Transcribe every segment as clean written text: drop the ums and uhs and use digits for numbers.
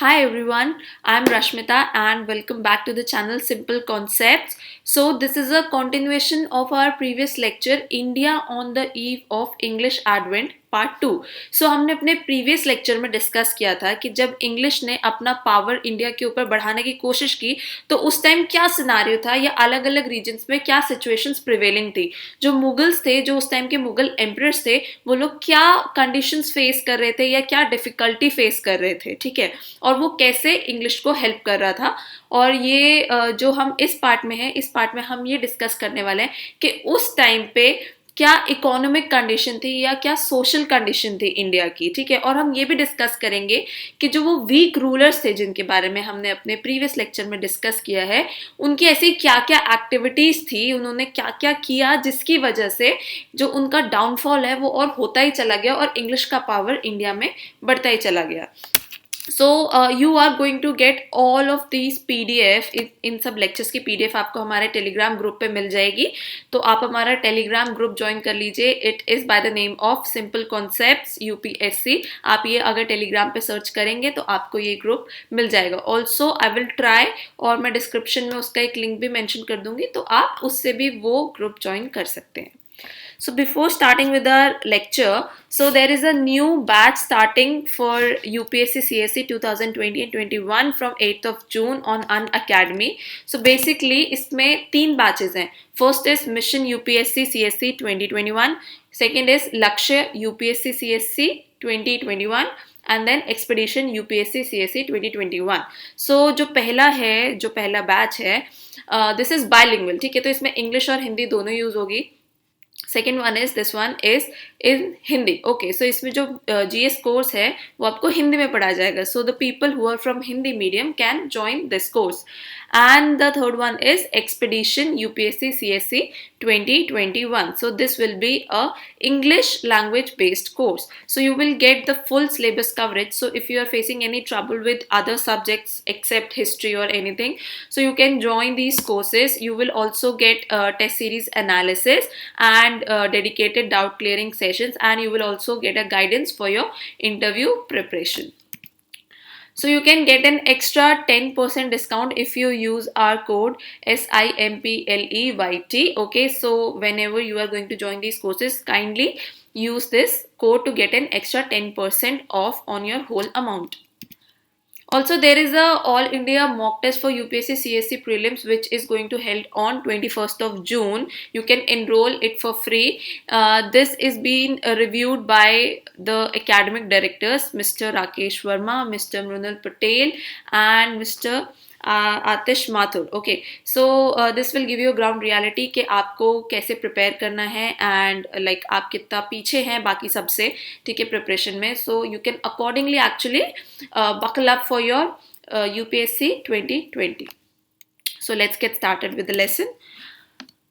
Hi everyone, I'm Rashmita and welcome back to the channel Simple Concepts. So, this is a continuation of our previous lecture India on the Eve of English Advent part 2। सो हमने अपने previous lecture में discuss किया था कि जब English ने अपना power India के ऊपर बढ़ाने की कोशिश की तो उस टाइम क्या सिनारियो था या अलग अलग रीजन्स में क्या सिचुएशंस प्रिवेलिंग थी। जो मुगल्स थे, जो उस टाइम के मुगल एम्परर्स थे, वो लोग क्या कंडीशंस फेस कर रहे थे या क्या डिफिकल्टी फेस कर रहे थे, ठीक है, और वो कैसे इंग्लिश को हेल्प कर रहा था। और ये जो हम इस पार्ट में है, इस पार्ट में हम ये डिस्कस करने वाले हैं कि उस टाइम पे क्या इकोनॉमिक कंडीशन थी या क्या सोशल कंडीशन थी इंडिया की, ठीक है। और हम ये भी डिस्कस करेंगे कि जो वो वीक रूलर्स थे जिनके बारे में हमने अपने प्रीवियस लेक्चर में डिस्कस किया है, उनकी ऐसी क्या क्या एक्टिविटीज थी, उन्होंने क्या क्या किया जिसकी वजह से जो उनका डाउनफॉल है वो और होता ही चला गया और इंग्लिश का पावर इंडिया में बढ़ता ही चला गया। You are going to get all of these PDF इन सब लेक्चर्स की PDF आपको हमारे टेलीग्राम ग्रुप पे मिल जाएगी। तो आप हमारा टेलीग्राम ग्रुप ज्वाइन कर लीजिए। It is by the name of simple concepts UPSC। आप ये अगर टेलीग्राम पे सर्च करेंगे तो आपको ये ग्रुप मिल जाएगा। ऑल्सो आई विल ट्राई, और मैं डिस्क्रिप्शन में उसका एक लिंक भी मेंशन कर दूंगी, तो आप उससे भी वो ग्रुप ज्वाइन कर सकते हैं। So before starting with our lecture, so there is a new batch starting for UPSC CSE 2020 and 21 from 8th of June on Unacademy. So basically इसमें तीन batches हैं. First is Mission UPSC CSE 2021. Second is Lakshya UPSC CSE 2021. And then expedition UPSC CSE 2021। So जो पहला batch है, this is bilingual, ठीक है। तो इसमें इंग्लिश और हिंदी दोनों यूज होगी। Second one is this one is in Hindi. Okay, so इसमें जो जीएस कोर्स है वो आपको हिंदी में पढ़ाया जाएगा। So the people who are from Hindi medium can join this course. And the third one is Expedition UPSC CSE 2021. So this will be a English language based course. So you will get the full syllabus coverage. So if you are facing any trouble with other subjects except history or anything, so you can join these courses. You will also get test series analysis and dedicated doubt clearing sessions, and you will also get a guidance for your interview preparation. So you can get an extra 10% discount if you use our code SIMPLEYT. Okay, so whenever you are going to join these courses, kindly use this code to get an extra 10% off on your whole amount. Also, there is a All India mock test for UPSC CSE prelims which is going to held on 21st of June. You can enroll it for free. This is being reviewed by the academic directors, Mr. Rakesh Verma, Mr. Mrunal Patel, and Mr. Atish Mathur. Okay, so this will give you ground reality कि आपको कैसे prepare करना है and like आप कितना पीछे हैं बाकी सबसे, ठीक है, प्रिपरेशन में। So you can accordingly actually buckle up for your UPSC 2020. So let's get started with the lesson.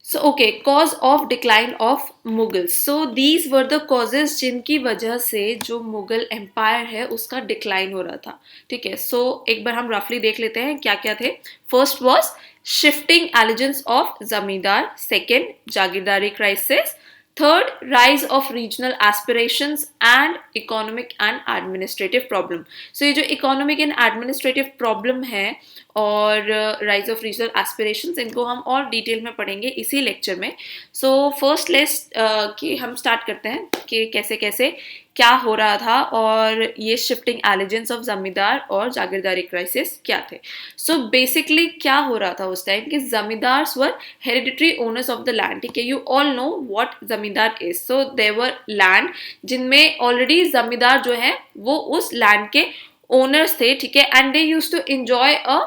So okay, cause of decline of Mughals. So these were the causes जिनकी वजह से जो मुगल एम्पायर है उसका decline हो रहा था, ठीक है। सो एक बार हम रफली देख लेते हैं क्या क्या थे। First was shifting allegiance of zamindar, second jagirdari crisis, third rise of regional aspirations and economic and administrative problem. So ये जो इकोनॉमिक एंड एडमिनिस्ट्रेटिव प्रॉब्लम है और राइज ऑफ रीजनल एस्पिरेशंस, इनको हम और डिटेल में पढ़ेंगे इसी लेक्चर में। सो फर्स्ट लिस्ट कि हम स्टार्ट करते हैं कि कैसे कैसे क्या हो रहा था और ये शिफ्टिंग एलिजेंस ऑफ जमींदार और जागीरदारी क्राइसिस क्या थे। सो बेसिकली क्या हो रहा था उस टाइम कि zamindars were hereditary owners of the land, ठीक है। You all know what zamindar is. So their land जिनमें ऑलरेडी जमींदार जो है वो उस लैंड के ओनर्स थे, ठीक है, and they used to enjoy a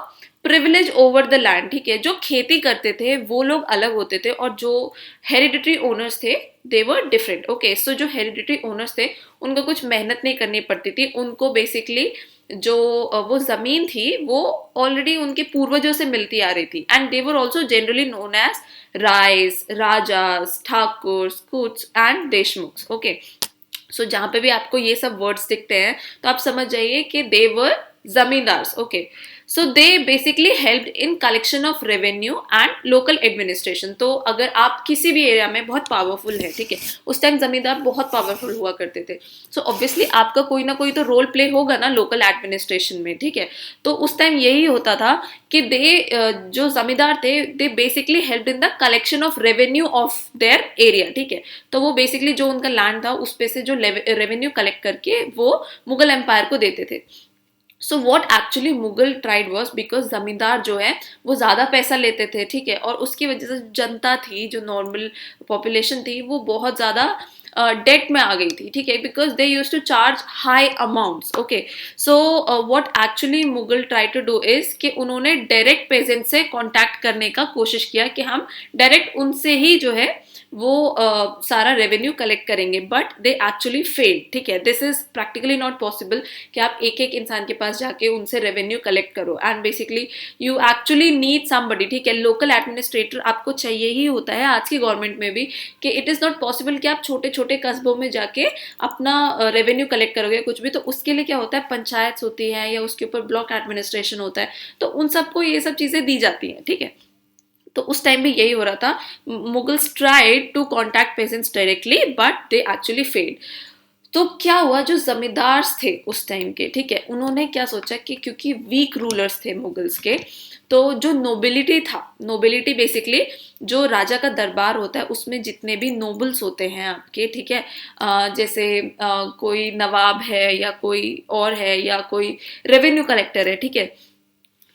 privilege over the land, ठीक है। जो खेती करते थे वो लोग अलग होते थे और जो हेरिडिटरी ओनर्स थे they were different. Okay, so जो हेरिडिटरी ओनर्स थे उनको कुछ मेहनत नहीं करनी पड़ती थी, उनको बेसिकली जो वो जमीन थी वो ऑलरेडी उनके पूर्वजों से मिलती आ रही थी, and they were also generally known as rais, rajas, Thakur, khuts and Deshmukhs. Okay, so जहां पे भी आपको ये सब वर्ड्स दिखते हैं तो आप समझ जाइए कि they were zamindars. Okay, so they basically helped in collection of revenue and local administration. तो अगर आप किसी भी एरिया में बहुत पावरफुल है, ठीक है, उस टाइम जमींदार बहुत पावरफुल हुआ करते थे, सो ऑब्वियसली आपका कोई ना कोई तो रोल प्ले होगा ना लोकल एडमिनिस्ट्रेशन में, ठीक है। तो उस टाइम यही होता था कि जो जमींदार थे they basically help in the collection of revenue of their area, ठीक है। तो वो बेसिकली जो उनका लैंड था उस पे से जो रेवेन्यू कलेक्ट करके वो मुगल एम्पायर को देते थे। So what actually Mughal tried was, because जमींदार जो है वो ज्यादा पैसा लेते थे, ठीक है, और उसकी वजह से जनता थी, जो नॉर्मल पॉपुलेशन थी, वो बहुत ज्यादा डेट में आ गई थी, ठीक है, because they use to charge high amounts. Okay, so what actually Mughal try to do is कि उन्होंने डायरेक्ट पेजेंट से कांटेक्ट करने का कोशिश किया कि हम डायरेक्ट उनसे ही जो है वो सारा रेवेन्यू कलेक्ट करेंगे, बट दे एक्चुअली फेल, ठीक है। This is practically not possible कि आप एक एक इंसान के पास जाके उनसे रेवेन्यू कलेक्ट करो, and basically you actually need somebody, ठीक है, लोकल एडमिनिस्ट्रेटर आपको चाहिए ही होता है आज की गवर्नमेंट में भी, कि इट इज नॉट पॉसिबल कि आप छोटे छोटे कस्बों में जाके अपना रेवेन्यू कलेक्ट करोगे कुछ भी। तो उसके लिए क्या होता है, पंचायत होती है या उसके ऊपर ब्लॉक एडमिनिस्ट्रेशन होता है, तो उन सबको ये सब चीजें दी जाती हैं, ठीक है। तो उस टाइम भी यही हो रहा था, Mughals tried to contact peasants directly but they actually failed. तो क्या हुआ, जो जमींदार थे उस टाइम के, ठीक है, उन्होंने क्या सोचा कि क्योंकि वीक रूलर्स थे मुगल्स के, तो जो नोबिलिटी था, नोबिलिटी बेसिकली जो राजा का दरबार होता है उसमें जितने भी नोबल्स होते हैं आपके, ठीक है, जैसे कोई नवाब है या कोई और है या कोई रेवेन्यू कलेक्टर है, ठीक है,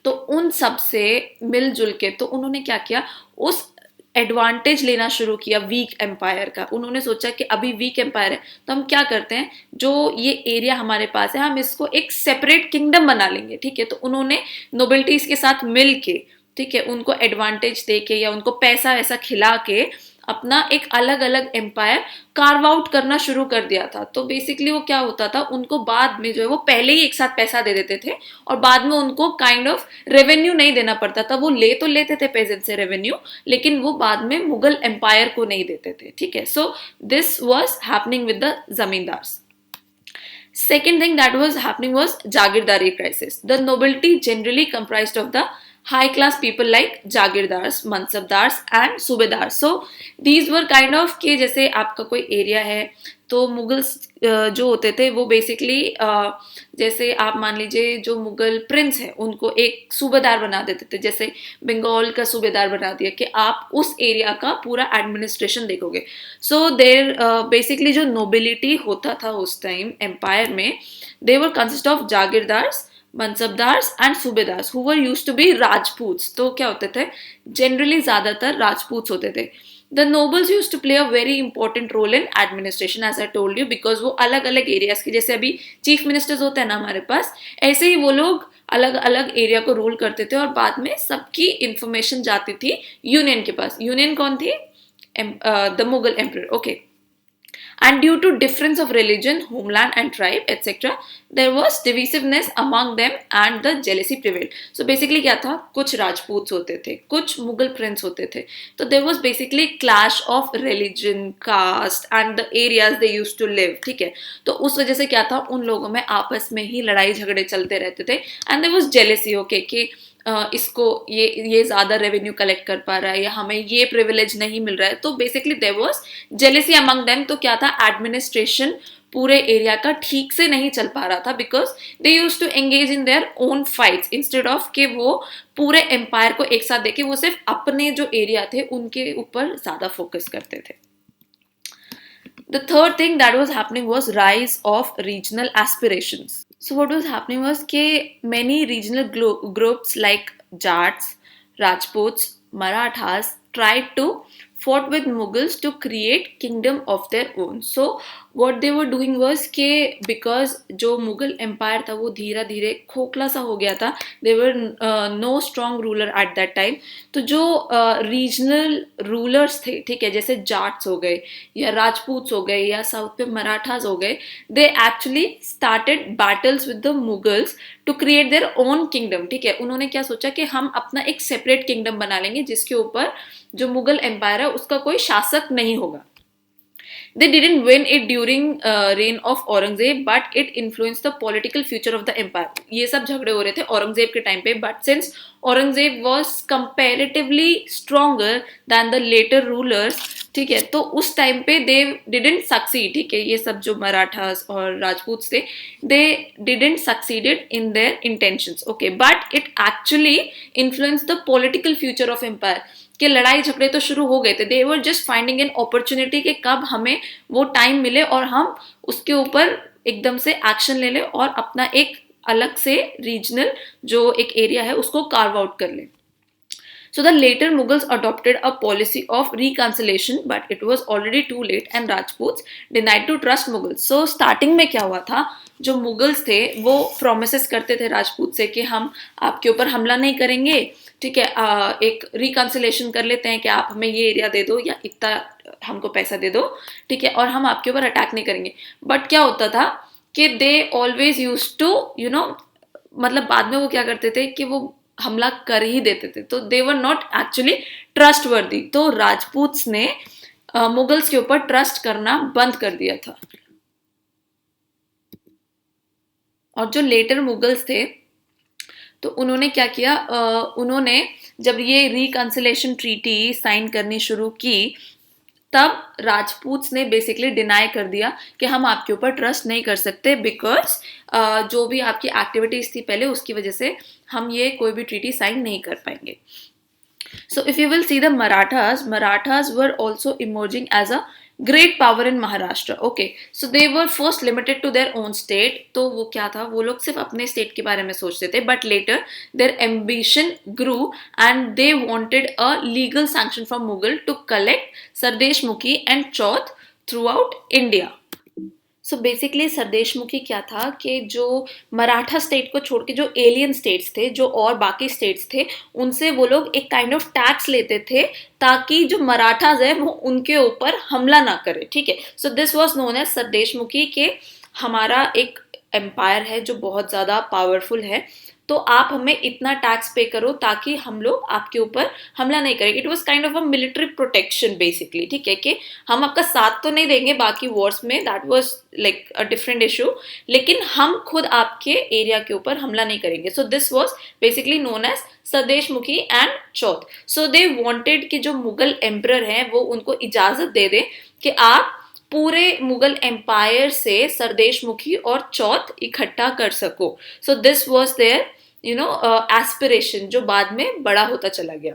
तो उन सब से मिलजुल के तो उन्होंने क्या किया, उस एडवांटेज लेना शुरू किया वीक एम्पायर का। उन्होंने सोचा कि अभी वीक एम्पायर है तो हम क्या करते हैं, जो ये एरिया हमारे पास है हम इसको एक सेपरेट किंगडम बना लेंगे, ठीक है। तो उन्होंने नोबिलिटीज के साथ मिल के, ठीक है, उनको एडवांटेज दे के या उनको पैसा ऐसा खिला के अपना एक अलग अलग एम्पायर कार्व आउट करना शुरू कर दिया था। तो बेसिकली वो क्या होता था, उनको बाद में जो है वो पहले ही एक साथ पैसा दे देते थे और बाद में उनको काइंड ऑफ रेवेन्यू नहीं देना पड़ता था। वो ले तो लेते थे पेजेंट से रेवेन्यू, लेकिन वो बाद में मुगल एम्पायर को नहीं देते थे, ठीक है। So this was happening with the zamindars. Second thing that was happening was Jagirdari crisis. The nobility generally comprised of the high class people like Jagirdars, Mansabdars and Subedars. So these were kind of कि जैसे आपका कोई area है तो Mughals जो होते थे वो बेसिकली जैसे आप मान लीजिए जो मुगल प्रिंस है उनको एक सूबेदार बना देते थे, जैसे बंगाल का सूबेदार बना दिया कि आप उस एरिया का पूरा एडमिनिस्ट्रेशन देखोगे। सो देर बेसिकली जो नोबिलिटी होता था उस टाइम एम्पायर में, they were consist of jagirdars, mansabdars and subedars who were used to be Rajputs. तो क्या होते थे, जनरली ज्यादातर राजपूत्स होते थे। The nobles used to play a very important role in administration, as I told you, because वो अलग अलग एरियाज के, जैसे अभी चीफ मिनिस्टर्स होते हैं ना हमारे पास, ऐसे ही वो लोग अलग अलग एरिया को रूल करते थे और बाद में सबकी इंफॉर्मेशन जाती थी यूनियन के पास। यूनियन कौन थी, the Mughal emperor, okay. And due to difference of religion, homeland and tribe, etc., there was divisiveness among them and the jealousy prevailed. So basically क्या था, कुछ राजपूत होते थे, कुछ मुगल प्रिंस होते थे, तो there was basically clash of religion, caste and the areas they used to live, ठीक है। तो उस वजह से क्या था, उन लोगों में आपस में ही लड़ाई झगड़े चलते रहते थे, and there was jealousy, okay, कि इसको ये ज्यादा रेवेन्यू कलेक्ट कर पा रहा है या हमें ये प्रिविलेज नहीं मिल रहा है। तो basically there was jealousy among them. तो क्या था, एडमिनिस्ट्रेशन पूरे एरिया का ठीक से नहीं चल पा रहा था, because they used to engage in their own fights instead of कि वो पूरे एम्पायर को एक साथ देके वो सिर्फ अपने जो एरिया थे उनके ऊपर ज्यादा फोकस करते थे। The third thing that was happening was rise of regional aspirations. So what was happening was कि many regional groups like Jats, Rajputs, Marathas tried to fought with Mughals to create kingdom of their own. So what they were doing was कि because जो Mughal empire था वो धीरे धीरे खोखला सा हो गया था, they were no strong ruler at that time. तो जो रीजनल रूलर्स थे, ठीक है, जैसे जाट्स हो गए या राजपूत्स हो गए या साउथ पे मराठास हो गए, they actually started battles with the Mughals to create their own kingdom, ठीक है। उन्होंने क्या सोचा कि हम अपना एक सेपरेट किंगडम बना लेंगे जिसके ऊपर जो मुगल एम्पायर है उसका कोई शासक नहीं होगा। They didn't win it during reign of Aurangzeb, but it influenced the political future of the empire. ये सब झगड़े हो रहे थे औरंगजेब के टाइम पे, but since Aurangzeb was comparatively stronger than the later rulers, ठीक है, तो उस टाइम पे दे डिडेंट सक्सीड, ठीक है, ये सब जो मराठास और राजपूत थे, they didn't succeeded in their intentions, okay, but it actually influence the political future of empire, कि लड़ाई झगड़े तो शुरू हो गए थे, they were just finding an opportunity कि कब हमें वो टाइम मिले और हम उसके ऊपर एकदम से एक्शन ले लें और अपना एक अलग से रीजनल जो एक एरिया है उसको कार्व आउट कर लें. So the later Mughals adopted a policy of reconciliation, but it was already too late and Rajputs denied to trust Mughals. So starting में क्या हुआ था, जो मुगल्स थे वो प्रोमिसेस करते थे राजपूत से कि हम आपके ऊपर हमला नहीं करेंगे, ठीक है, एक रिकंसिलेशन कर लेते हैं कि आप हमें ये एरिया दे दो या इतना हमको पैसा दे दो, ठीक है, और हम आपके ऊपर अटैक नहीं करेंगे. बट क्या होता था कि दे ऑलवेज यूज टू मतलब बाद में वो क्या करते थे कि वो हमला कर ही देते थे, तो दे वर नॉट एक्चुअली ट्रस्टवर्दी. तो राजपूत्स ने मुगल्स के ऊपर ट्रस्ट करना बंद कर दिया था. और जो लेटर मुगल्स थे तो उन्होंने क्या किया, उन्होंने जब ये रिकंसिलेशन ट्रीटी साइन करनी शुरू की तब राजपूत्स ने बेसिकली डिनाई कर दिया कि हम आपके ऊपर ट्रस्ट नहीं कर सकते, बिकॉज जो भी आपकी एक्टिविटीज थी पहले उसकी वजह से हम ये कोई भी ट्रीटी साइन नहीं कर पाएंगे. So if you will see the Marathas were also emerging as a great power in Maharashtra. Okay, so they were first limited to their own state. तो वो क्या था, वो लोग सिर्फ अपने स्टेट के बारे में सोचते थे, but later their ambition grew and they wanted a legal sanction from Mughal to collect Sardesh Mukhi and Chauth throughout India. So basically sardeshmukhi क्या था कि जो मराठा स्टेट को छोड़ के जो एलियन स्टेट्स थे, जो और बाकी स्टेट्स थे, उनसे वो लोग एक काइंड ऑफ टैक्स लेते थे ताकि जो मराठाज है वो उनके ऊपर हमला ना करे, ठीक है. So this was known as Sardeshmukhi के हमारा एक एम्पायर है जो बहुत ज़्यादा पावरफुल है, तो आप हमें इतना टैक्स पे करो ताकि हम लोग आपके ऊपर हमला नहीं करेंगे. It was kind of a military protection basically, ठीक है, कि हम आपका साथ तो नहीं देंगे बाकी वॉर्स में, that was like a different issue, लेकिन हम खुद आपके एरिया के ऊपर हमला नहीं करेंगे. So this was basically known as Sardeshmukhi and chauth. So they wanted कि जो मुगल एम्परर हैं वो उनको इजाजत दे दें कि आप पूरे मुगल एम्पायर से सरदेशमुखी और चौथ इकट्ठा कर सको. So this was their aspiration जो बाद में बड़ा होता चला गया.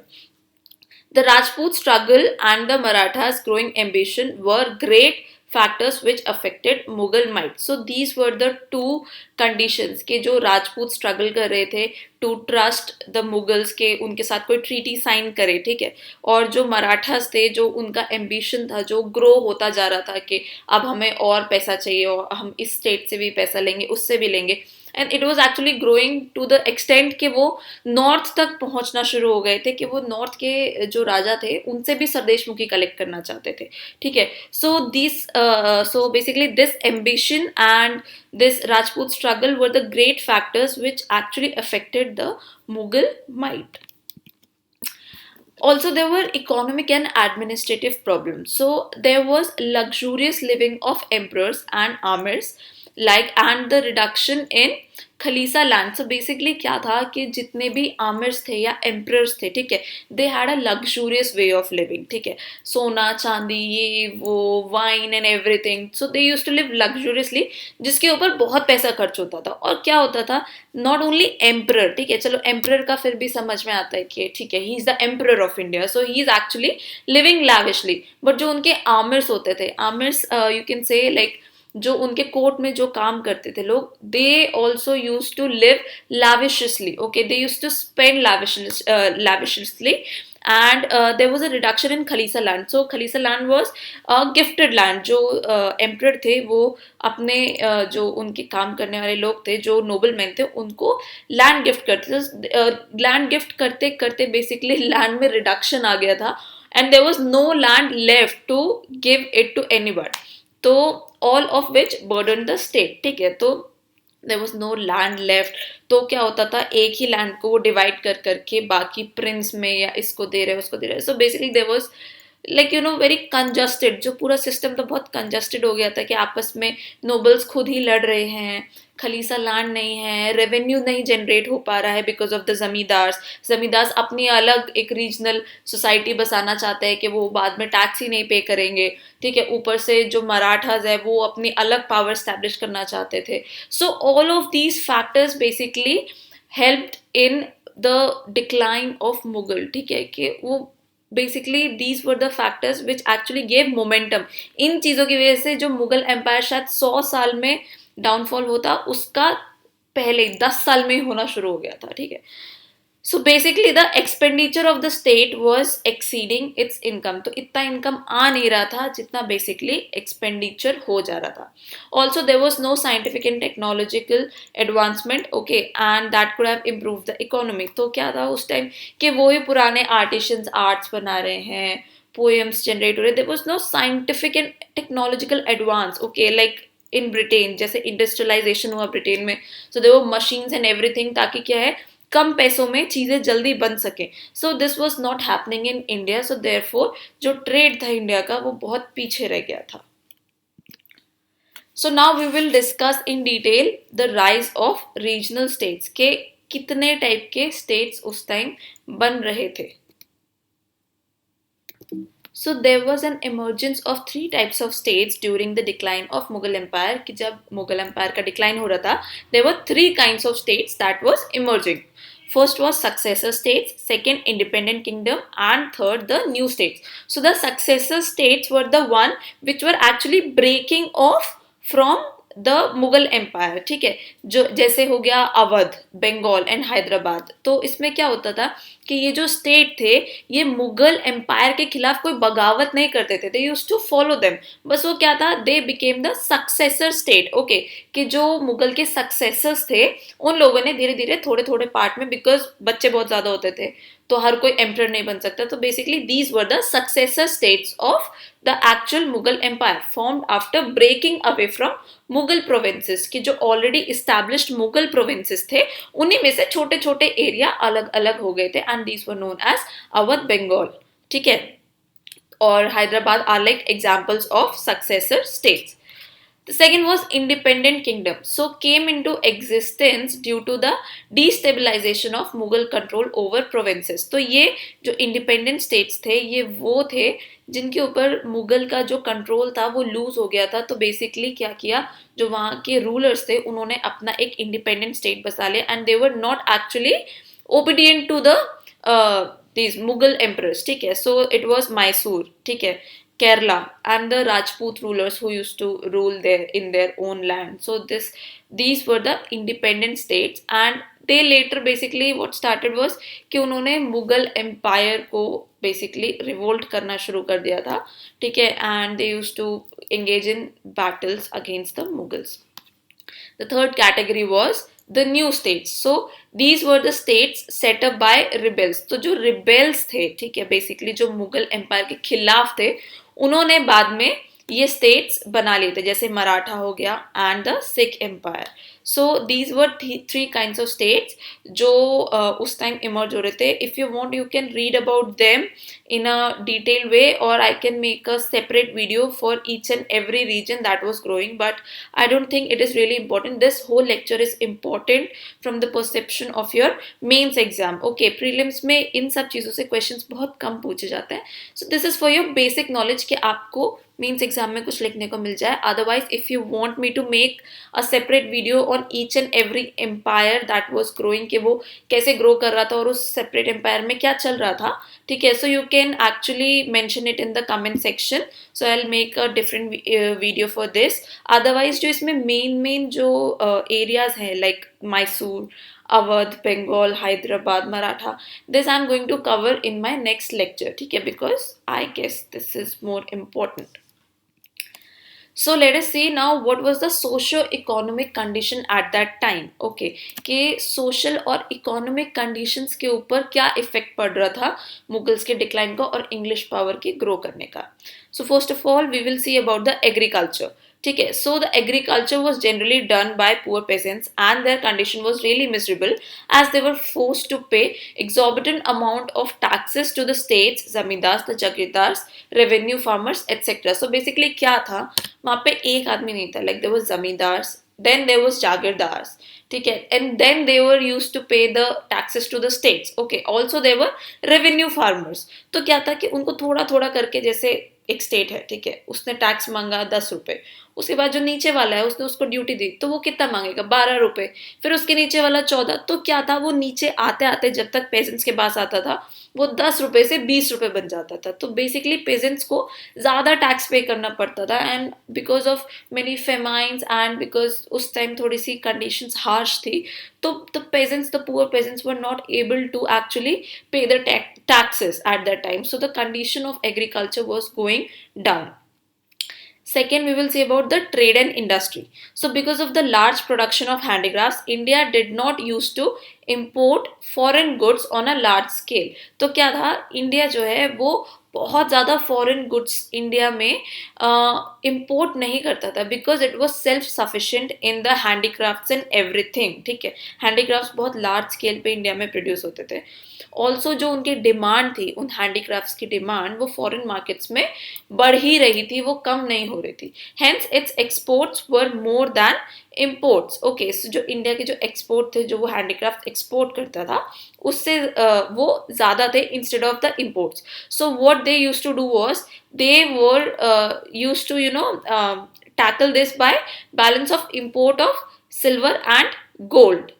The Rajput struggle and the Marathas' growing ambition were great factors which affected Mughal might. So these were the two conditions कि जो राजपूत स्ट्रगल कर रहे थे टू ट्रस्ट द मुगल्स के उनके साथ कोई ट्रीटी साइन करे, ठीक है, और जो मराठास थे जो उनका एम्बिशन था जो ग्रो होता जा रहा था कि अब हमें और पैसा चाहिए और हम इस स्टेट से भी पैसा लेंगे उससे भी लेंगे, and it was actually growing to the extent कि वो नॉर्थ तक पहुंचना शुरू हो गए थे कि वो नॉर्थ के जो राजा थे उनसे भी सरदेशमुखी कलेक्ट करना चाहते थे, ठीक है. So basically this ambition and this Rajput struggle were the great factors which actually affected the Mughal might. Also, there were economic and administrative problems. So there was luxurious living of emperors and amirs, and the reduction in khalisa land. So basically क्या था कि जितने भी आमिर्स थे या emperors थे, ठीक है, they had a luxurious way of living, ठीक है, सोना चांदी ये वो wine and everything. So they used to live luxuriously, जिसके ऊपर बहुत पैसा खर्च होता था. और क्या होता था, नॉट ओनली एम्परर, ठीक है, चलो एम्परर का फिर भी समझ में आता है कि ठीक है he is the emperor of India, so he is actually living lavishly. But जो उनके आमिर्स होते थे, आमिर्स यू कैन से लाइक जो उनके कोर्ट में जो काम करते थे लोग, they also use to live lavishously. Okay, they used to spend lavishly, and there was a reduction in Khalisa land. So Khalisa land was gifted land. जो emperor थे वो अपने जो उनके काम करने वाले लोग थे, जो noblemen थे, उनको land gift करते थे. land gift करते करते basically land में reduction आ गया था, and there was no land left to give it to anyone. तो all of which burdened the state, ठीक है. तो there was no land left. तो क्या होता था, एक ही लैंड को वो डिवाइड कर करके बाकी प्रिंस में या इसको दे रहे उसको दे रहे. So basically there was very congested, जो पूरा सिस्टम तो बहुत कंजस्टेड हो गया था कि आपस में नोबल्स खुद ही लड़ रहे हैं, खलीसा लैंड नहीं है, रेवेन्यू नहीं जनरेट हो पा रहा है because of the zamindars. Zamindars अपनी अलग एक रीजनल सोसाइटी बसाना चाहते हैं कि वो बाद में टैक्स ही नहीं पे करेंगे, ठीक है। ऊपर से जो मराठाज है वो अपनी अलग पावर स्टैब्लिश करना चाहते थे। So all of these factors basically helped in the decline of Mughal, ठीक है, कि वो basically these were the factors which actually gave momentum. इन चीज़ों की वजह से जो मुगल एम्पायर शायद 100 साल में डाउनफॉल होता, उसका पहले 10 साल में ही होना शुरू हो गया था, ठीक है। So basically the expenditure of the state was exceeding it's income, तो इतना इनकम आ नहीं रहा था जितना बेसिकली एक्सपेंडिचर हो जा रहा था। Also there was no scientific and technological advancement, okay, and that could have improve the economy. तो क्या था उस टाइम कि वो ही पुराने आर्टिशंस आर्ट्स बना रहे हैं, पोएम्स जनरेट हो रहे, there was no scientific and technological advance, okay, like in Britain जैसे इंडस्ट्रियलाइजेशन हुआ ब्रिटेन में, so there were machines and everything, ताकि क्या है कम पैसों में चीजें जल्दी बन सके। So this was not happening in India, so therefore जो ट्रेड था इंडिया का वो बहुत पीछे रह गया था। So now we will discuss in detail the rise of regional states, के कितने टाइप के स्टेट्स उस टाइम बन रहे थे। So there was an emergence of three types of states during the decline of Mughal Empire, कि जब Mughal empire का डिक्लाइन हो रहा था, there were three kinds of states that was emerging. First was successor states, second independent kingdom, and third the new states. So the successor states were the one which were actually breaking off from the Mughal empire, ठीक है, जो जैसे हो गया Awadh, Bengal and Hyderabad. तो इसमें क्या होता था कि ये जो स्टेट थे ये मुगल एम्पायर के खिलाफ कोई बगावत नहीं करते थे, they used to follow them. बस वो क्या था, they became the successor state, okay, कि जो मुगल के सक्सेसर्स थे उन लोगों ने धीरे धीरे थोड़े थोड़े पार्ट में, बिकॉज बच्चे बहुत ज्यादा होते थे तो हर कोई एम्परर नहीं बन सकता, तो basically these were the successor states of the actual Mughal empire formed after breaking away from Mughal provinces, कि जो ऑलरेडी इस्टेब्लिश्ड मुगल प्रोविंसेस थे उन्हीं में से छोटे छोटे एरिया अलग अलग हो गए थे, and these were known as Awadh Bengal, ठीक है, और Hyderabad are like examples of successor states. The second was independent kingdom, so came into existence due to the destabilization of Mughal control over provinces. तो ये जो independent states थे ये वो थे जिनके ऊपर मुगल का जो कंट्रोल था वो लूज हो गया था। तो बेसिकली क्या किया, जो वहाँ के रूलर्स थे उन्होंने अपना एक इंडिपेंडेंट स्टेट बसा लिया, and they were not actually obedient to the these Mughal emperors, ठीक है। So it was Mysore, ठीक है, Kerala, and the Rajput rulers who used to rule there in their own land. So these were the independent states, and they later basically what started was कि उन्होंने Mughal empire को basically revolt करना शुरू कर दिया था, ठीक है, and they used to engage in battles against the Mughals. The third category was the new states. So these were the states set up by rebels. तो जो rebels थे, ठीक है, बेसिकली जो मुगल एम्पायर के खिलाफ थे, उन्होंने बाद में ये स्टेट्स बना लिए थे, जैसे मराठा हो गया and the Sikh empire. So these were three kinds of states जो उस टाइम इमर्ज हो रहे थे। If you want you can read about them in a detailed way, or I can make a separate video for each and every region that was growing, but I don't think it is really important. This whole lecture is important from the perception of your mains exam, okay। prelims में इन सब चीज़ों से questions बहुत कम पूछे जाते हैं, so this is for your basic knowledge कि आपको मीन्स एग्जाम में कुछ लिखने को मिल जाए। Otherwise if you want me to make a separate video on each and every empire that was growing, कि वो कैसे ग्रो कर रहा था और उस सेपरेट एम्पायर में क्या चल रहा था, ठीक है, so you can actually mention it in the comment section, so I will make a different video for this. Otherwise जो इसमें मेन जो एरियाज हैं like Mysore, Awadh, Bengal, Hyderabad, Maratha, this I'm going to cover in my next lecture, ठीक है, because I guess this is more important. So let us see now what was the socio-economic condition at that time. Okay, कि social और economic conditions के ऊपर क्या effect पड़ रहा था मुगल्स के decline का और English power के grow करने का. So first of all we will see about the agriculture. ठीक है. So the agriculture was generally done by poor peasants and their condition was really miserable as they were forced to pay exorbitant amount of taxes to the states, zamindars, the jagidars, revenue farmers, etc. So basically क्या था, वहाँ पे एक आदमी नहीं था. Like there was zamindars, then there was jagirdars, ठीक है, and then they were used to pay the taxes to the states. Okay, also they were revenue farmers. तो क्या था कि उनको थोड़ा थोड़ा करके, जैसे एक स्टेट है, ठीक है, उसने टैक्स मांगा 10 रुपए, उसके बाद जो नीचे वाला है उसने उसको ड्यूटी दी, तो वो कितना मांगेगा, 12 रुपए, फिर उसके नीचे वाला 14. तो क्या था, वो नीचे आते आते जब तक पेजेंट्स के पास आता था, वो 10 रुपए से 20 रुपए बन जाता था. तो बेसिकली पेजेंट्स को ज्यादा टैक्स पे करना पड़ता था. And because of many famines and because उस टाइम थोड़ी सी कंडीशंस हार्श थी, तो the poor peasants were not able to actually pay the taxes at that time. So the condition of agriculture was going down. Second, we will see about the trade and industry. So because of the large production of handicrafts, India did not used to import foreign goods on a large scale. तो क्या था, India जो है वो बहुत ज़्यादा foreign goods India में import नहीं करता था, because it was self sufficient in the handicrafts and everything. ठीक है, हैंडीक्राफ्ट्स बहुत लार्ज स्केल पे इंडिया में प्रोड्यूस होते थे. ऑल्सो जो उनकी डिमांड थी, उन हैंडीक्राफ्ट्स की डिमांड वो फॉरेन मार्केट्स में बढ़ ही रही थी, वो कम नहीं हो रही थी. Hence its exports were more than imports. Okay, so जो इंडिया के जो एक्सपोर्ट थे, जो वो हैंडीक्राफ्ट एक्सपोर्ट करता था, उससे वो ज़्यादा थे instead of the imports. So what they use to do was they were use to tackle this by balance of import of silver and gold.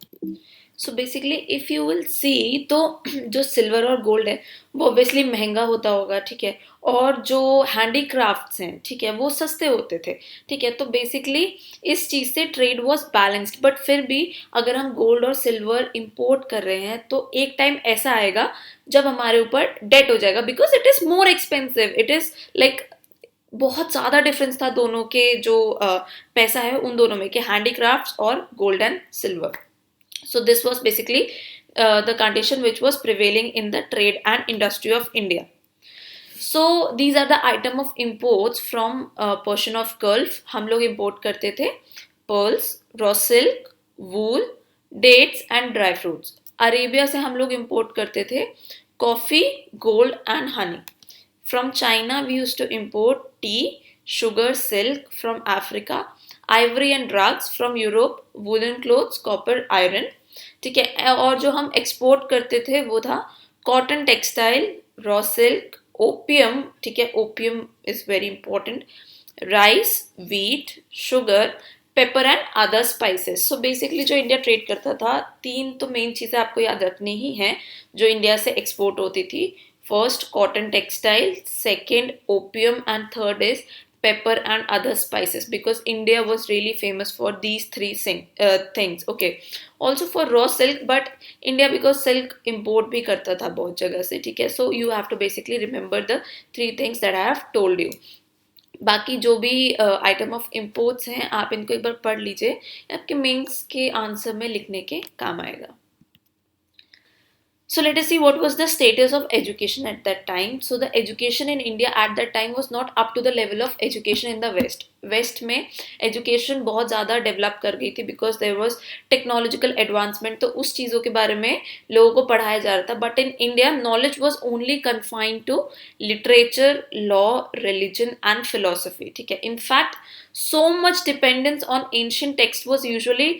So basically if you will see, तो जो silver और gold है वो obviously महंगा होता होगा, ठीक है, और जो हैंडीक्राफ्ट्स हैं, ठीक है, वो सस्ते होते थे. ठीक है, तो बेसिकली इस चीज़ से ट्रेड वॉज बैलेंस्ड. बट फिर भी अगर हम गोल्ड और सिल्वर इंपोर्ट कर रहे हैं, तो एक टाइम ऐसा आएगा जब हमारे ऊपर डेट हो जाएगा, because it is more expensive. It is like बहुत ज़्यादा डिफरेंस था दोनों के, जो पैसा है उन दोनों में, कि हैंडीक्राफ्ट्स और gold and silver. So this was basically the condition which was prevailing in the trade and industry of India. So these are the item of imports from Persian of Gulf. हम लोग import करते थे pearls, raw silk, wool, dates and dry fruits. Arabia से हम लोग import करते थे coffee, gold and honey. From China we used to import tea, sugar, silk. From Africa, ivory and drugs. From Europe, woolen clothes, copper, iron. ठीक है, और जो हम एक्सपोर्ट करते थे वो था cotton textile, raw silk, opium. ठीक है, opium is very important, rice, wheat, sugar, paper and other spices. So basically जो इंडिया ट्रेड करता था, तीन तो मेन चीज़ें आपको याद रखनी ही हैं जो इंडिया से एक्सपोर्ट होती थी. First cotton textile, second opium and third is pepper and other spices, because India was really famous for these three things. Okay, also for raw silk, but India because silk import भी करता था बहुत जगह से. ठीक है, so you have to basically remember the three things that I have told you. बाकी जो भी आइटम ऑफ इम्पोर्ट्स हैं, आप इनको एक बार पढ़ लीजिए, आपके मेंस के आंसर में लिखने के काम आएगा. So let us see what was the status of education at that time. So the education in India at that time was not up to the level of education in the West. West में education बहुत ज़्यादा develop कर गई थी, because there was technological advancement. तो उस चीज़ों के बारे में लोगों को पढ़ाया जा रहा था. But in India, knowledge was only confined to literature, law, religion and philosophy. ठीक है, in fact, so much dependence on ancient text was usually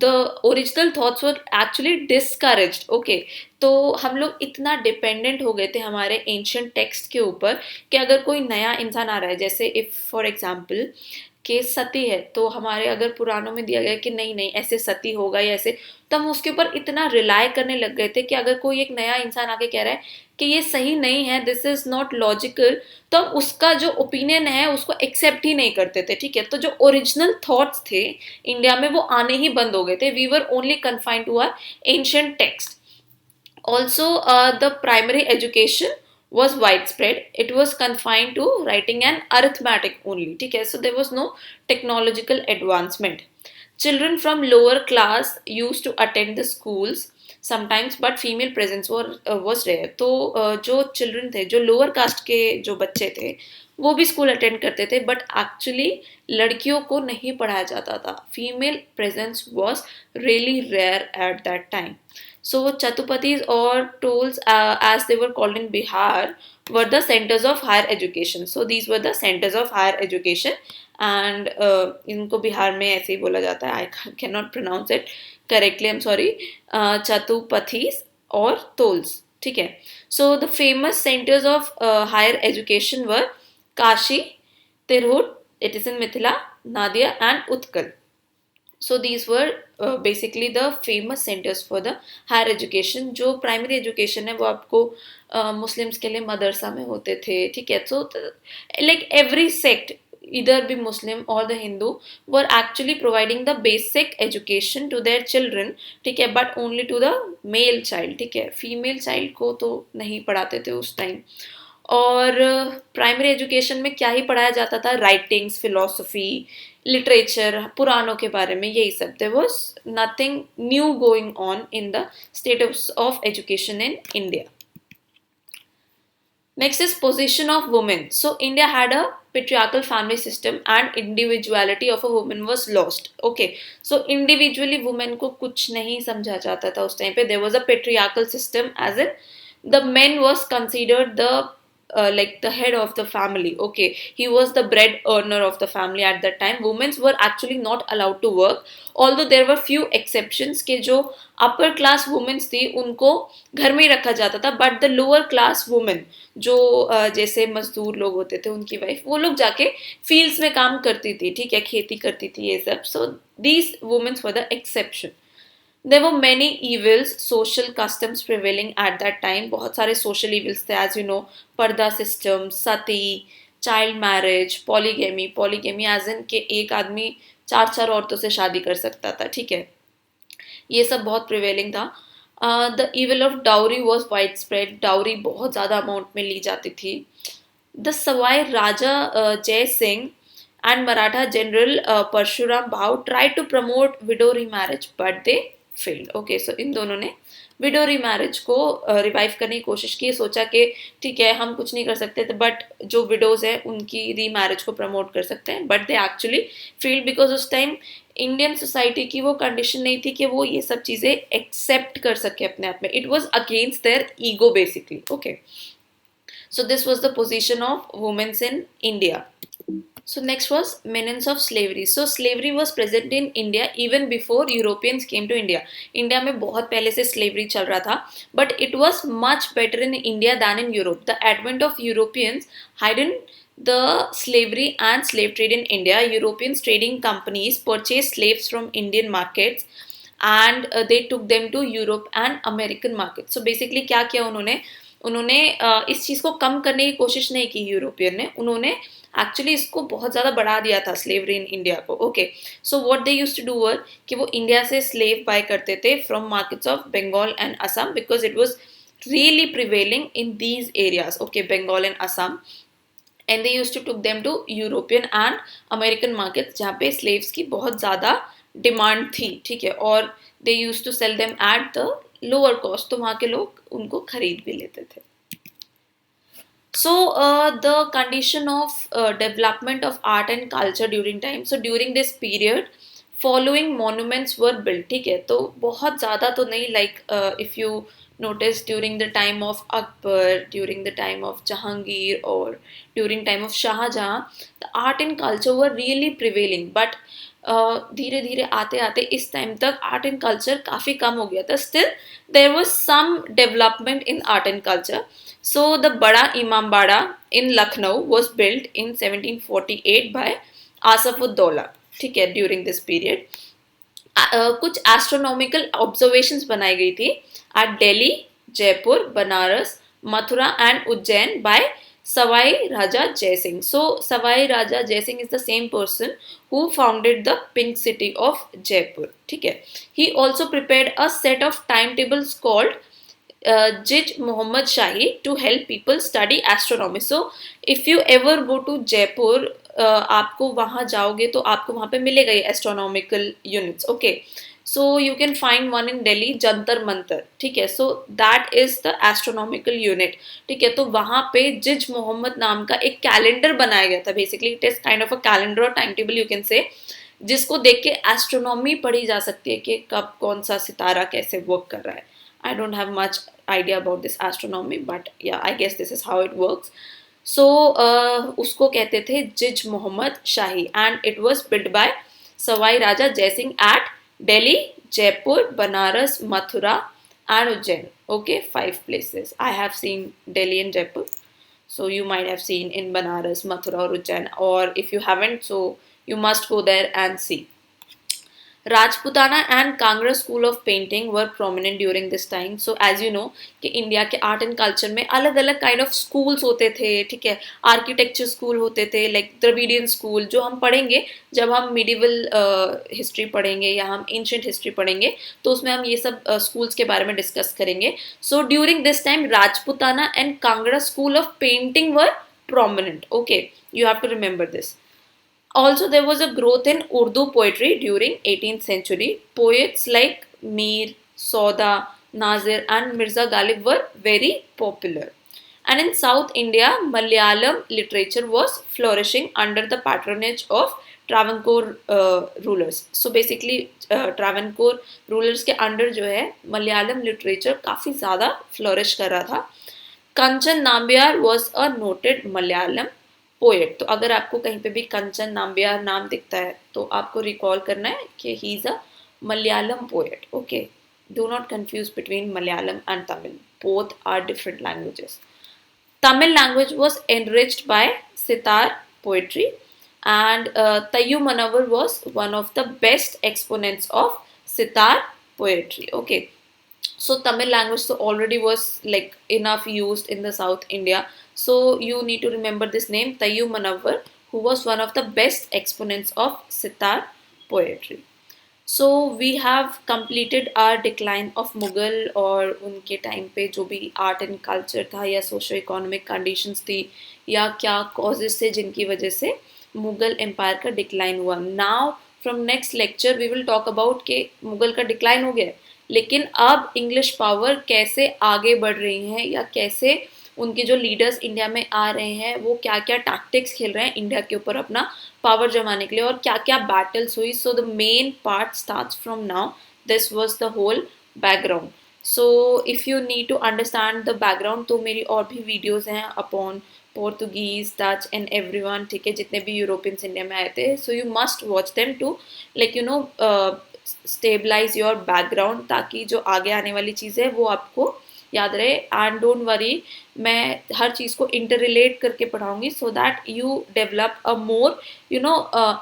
the original thoughts were actually discouraged. Okay, तो हम लोग इतना डिपेंडेंट हो गए थे हमारे एंशियंट टेक्स्ट के ऊपर, कि अगर कोई नया इंसान आ रहा है, जैसे इफ फॉर एग्जांपल कि सती है, तो हमारे अगर पुराणों में दिया गया कि नहीं नहीं ऐसे सती होगा या ऐसे, तो हम उसके ऊपर इतना रिलाई करने लग गए थे कि अगर कोई एक नया इंसान आके कह रहा है कि ये सही नहीं है, दिस इज नॉट लॉजिकल, तो हम उसका जो ओपिनियन है उसको एक्सेप्ट ही नहीं करते थे. ठीक है, तो जो ओरिजिनल थॉट्स थे इंडिया में वो आने ही बंद हो गए थे. We were only confined to our ancient text. Also, the primary education was widespread. It was confined to writing and arithmetic only. ठीक है, so there was no technological advancement. Children from lower class used to attend the schools sometimes, but female presence was rare. तो जो children थे, जो lower caste के जो बच्चे थे, वो भी स्कूल अटेंड करते थे, बट एक्चुअली लड़कियों को नहीं पढ़ाया जाता था. Female presence was really rare at that time. So Chatupatis or tolls, as they were called in Bihar, were the centers of higher education. So these were the centers of higher education, and इनको बिहार में ऐसे ही बोला जाता है. I cannot pronounce it correctly. I'm sorry. Chatupathis or tolls. ठीक है. So the famous centers of higher education were Kashi, Tirhut, it is in Mithila, Nadia, and Utkal. So these were basically the famous centers for the higher education. जो primary education है वो आपको Muslims के लिए मदरसा में होते थे. ठीक है. So like every sect, either be Muslim or the Hindu, were actually providing the basic education to their children. ठीक है. But only to the male child. ठीक है. फीमेल चाइल्ड को तो नहीं पढ़ाते थे उस टाइम. और प्राइमरी एजुकेशन में क्या ही पढ़ाया जाता था? राइटिंग्स, फिलोसफी, लिटरेचर, पुराणों के बारे में, यही सब. There was nothing new going on in the status of education in India. Next is position of women. So India had a patriarchal family system and individuality of a woman was lost. Okay, so individually women को कुछ नहीं समझा जाता था उस time पे. There was a patriarchal system, as in the men was considered the like the head of the family. Okay, he was the bread earner of the family at that time. Women were actually not allowed to work, although there were few exceptions के जो upper class women थी उनको घर में ही रखा जाता था. But the lower class women जो जैसे मजदूर लोग होते थे, उनकी वाइफ, वो लोग जाके फील्ड्स में काम करती थी. ठीक है. खेती करती थी, ये सब. So these womens were the exception. There were many evils, social customs prevailing at that time. बहुत सारे social evils थे, as you know, पर्दा system, Sati, child marriage, polygamy. Polygamy as in कि एक आदमी चार चार औरतों से शादी कर सकता था. ठीक है. ये सब बहुत prevailing था. The evil of dowry was widespread. Dowry बहुत ज़्यादा amount में ली जाती थी. The सवाई राजा जय Singh and Maratha general Parshuram Bhau tried to promote widow remarriage, but they failed. Okay, so इन दोनों ने विडो रीमैरिज को रिवाइव करने की कोशिश की. सोचा कि ठीक है हम कुछ नहीं कर सकते थे, बट जो विडोज हैं उनकी रीमैरिज को प्रमोट कर सकते हैं. But they actually failed because उस टाइम इंडियन सोसाइटी की वो कंडीशन नहीं थी कि वो ये सब चीज़ें एक्सेप्ट कर सके अपने आप में. It was against their ego basically. Okay, so this was the position of womens in India. So next was menace of slavery. So slavery was present in India even before Europeans came to India. India में बहुत पहले से slavery चल रहा था, but it was much better in India than in Europe. The advent of Europeans heightened the slavery and slave trade in India. European trading companies purchased slaves from Indian markets and they took them to Europe and American markets. So basically क्या किया उन्होंने इस चीज़ को कम करने की कोशिश नहीं की यूरोपियन ने. उन्होंने एक्चुअली इसको बहुत ज़्यादा बढ़ा दिया था स्लेवरी इन इंडिया को. Okay, so what they used to do were कि वो इंडिया से स्लेव बाय करते थे from markets of Bengal and Assam, because it was really prevailing in these areas. Okay, Bengal and Assam. And they used to took them to European and American markets जहाँ पे slaves की बहुत ज़्यादा डिमांड थी. ठीक है. और they used to sell them at the lower cost, तो वहाँ के लोग उनको खरीद भी लेते थे. So the condition of development of art and culture during time. So during this period, following monuments were built. ठीक है. तो बहुत ज़्यादा तो नहीं, like if you notice during the time of Akbar, during the time of Jahangir, or during time of Shah Jahan, the art and culture were really prevailing. But धीरे धीरे आते आते इस टाइम तक आर्ट एंड कल्चर काफ़ी कम हो गया था. Still there was some development in art and culture. So the Bada Imambada in Lucknow was built in 1748 by Asaf-ud-Daula. ठीक है. During this period, कुछ एस्ट्रोनॉमिकल ऑब्जर्वेशंस बनाई गई थी at Delhi, Jaipur, Banaras, Mathura and Ujjain by Savai Raja Jai Singh. So Savai Raja Jai Singh is the same person who founded the Pink City of Jaipur. ठीक है. He also prepared a set of timetables called Jij Muhammad Shahi to help people study astronomy. So if you ever go to Jaipur, आपको वहाँ जाओगे तो आपको वहाँ पे मिलेगा ये astronomical units. Okay, so you can find one in Delhi, Jantar Mantar, ठीक है. So that is the astronomical unit, ठीक है. तो वहां पे जिज मोहम्मद नाम का एक कैलेंडर बनाया गया था. Basically it is kind of a calendar और time table you can say, जिसको देख के एस्ट्रोनॉमी पढ़ी जा सकती है कि कब कौन सा सितारा कैसे वर्क कर रहा है. I don't have much idea about this astronomy, but yeah, I guess this is how it works. So उसको कहते थे Zij Mohammad Shahi, and it was built by Sawai Raja Jaisingh at Delhi, Jaipur, Banaras, Mathura and Ujjain. Okay, 5 places. I have seen Delhi and Jaipur, so you might have seen in Banaras, Mathura or Ujjain, or if you haven't, so you must go there and see. Rajputana and Kangra school of painting were prominent during this time. So as you know कि India के art and culture में अलग अलग kind of schools होते थे, ठीक है. Architecture school होते थे, लाइक द्रविडियन स्कूल, जो हम पढ़ेंगे जब हम मिडिवल हिस्ट्री पढ़ेंगे या हम एंशिएंट हिस्ट्री पढ़ेंगे, तो उसमें हम ये सब स्कूल्स के बारे में डिस्कस करेंगे. So during this time Rajputana and Kangra school of painting were prominent. Okay, you have to remember this. Also, there was a growth in Urdu poetry during 18th century. Poets like Mir, Sauda, Nazir and Mirza Ghalib were very popular. And in South India, Malayalam literature was flourishing under the patronage of Travancore rulers. So basically, Travancore rulers के under जो है Malayalam literature काफ़ी ज़्यादा flourish कर रहा था. Kunchan Nambiar was a noted Malayalam poet. तो अगर आपको कहीं पे भी कंचन नाम्बियार नाम दिखता है तो आपको रिकॉल करना है कि he is a Malayalam poet. Okay, do not confuse between Malayalam and Tamil, both are different languages. Tamil language was enriched by sitar poetry, and Tayyu Manawar was one of the best exponents of sitar poetry. Okay, so Tamil language so already was like enough used in the South India. So you need to remember this name, Tayyu Manawar, who was one of the best exponents of sitar poetry. So we have completed our decline of Mughal, और उनके time पे जो भी art and culture था या socio economic conditions थी या क्या कॉजेस थे जिनकी वजह से मुगल एम्पायर का डिक्लाइन हुआ. Now from next lecture we will talk about कि मुगल का डिक्लाइन हो गया, लेकिन अब इंग्लिश पावर कैसे आगे बढ़ रही हैं या कैसे उनके जो लीडर्स इंडिया में आ रहे हैं वो क्या क्या टैक्टिक्स खेल रहे हैं इंडिया के ऊपर अपना पावर जमाने के लिए, और क्या क्या बैटल्स हुई. So the main part starts from now. This was the whole background. So if you need to understand the background, तो मेरी और भी वीडियोज़ हैं upon Portuguese, Dutch and everyone, ठीक है, जितने भी यूरोपियंस इंडिया में आए थे. So you must watch them to like you know stabilize your background, ताकि जो आगे आने वाली चीज़ है वो आपको याद रहे. एंड डोंट वरी, मैं हर चीज़ को इंटर रिलेट करके पढ़ाऊंगी so that you develop a more you know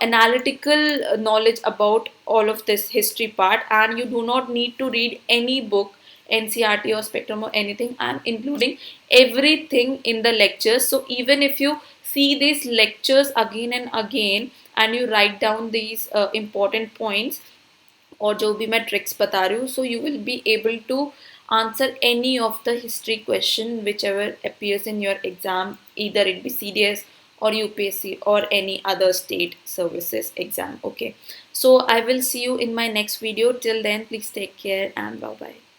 analytical knowledge about all of this history part. And you do not need to read any book, NCERT or Spectrum or anything. I'm including everything in the lectures. So even if you see these lectures again and again and you write down these important points और जो भी मैं tricks बता रही हूँ, so you will be able to answer any of the history question whichever appears in your exam, either it be CDS or UPSC or any other state services exam. Okay, so I will see you in my next video. Till then, please take care and bye bye.